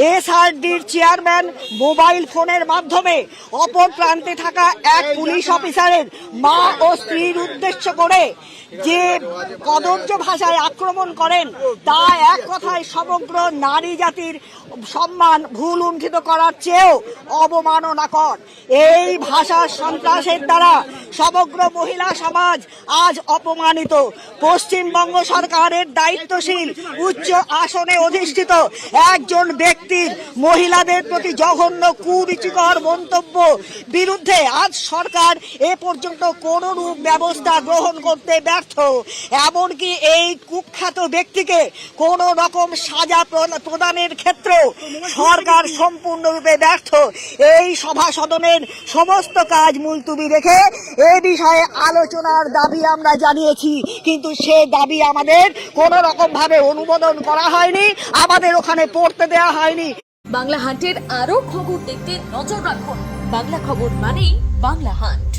এসআরডির chairman mobile ফোনের মাধ্যমে অপর প্রান্তে থাকা এক পুলিশ অফিসারের মা ও স্ত্রীর উদ্দেশ্য করে যে কদর্য ভাষায় আক্রমণ করেন, তা এক কথায় সমগ্র নারী জাতির সম্মান ভুলুণ্ঠিত করার চেয়েও অবমাননাকর। এই ভাষা সন্ত্রাসের দ্বারা সমগ্র মহিলা সমাজ আজ অপমানিত। পশ্চিমবঙ্গ সরকারের দায়িত্বশীল উচ্চ আসনে অধিষ্ঠিত একজন ব্যক্তির মহিলাদের প্রতি জঘন্য কুরুচিকর মন্তব্য বিরুদ্ধে আজ সরকার এ পর্যন্ত কোনো রূপ ব্যবস্থা গ্রহণ করতে ব্যর্থ। এমনকি এই কুখ্যাত ব্যক্তিকে কোন রকম সাজা প্রদানের ক্ষেত্রেও সরকার সম্পূর্ণরূপে ব্যর্থ। এই সভা সদনের সমস্ত কাজ মুলতুবি রেখে এ বিষয়ে আলোচনার দাবি আমরা জানিয়েছি, কিন্তু সে দাবি আমাদের কোনো রকম ভাবে অনুমোদন করা হয়নি, আমাদের ওখানে পড়তে দেওয়া হয়নি। বাংলা হান্টের আরো খবর দেখতে নজর রাখুন। বাংলা খবর মানেই বাংলা হান্ট।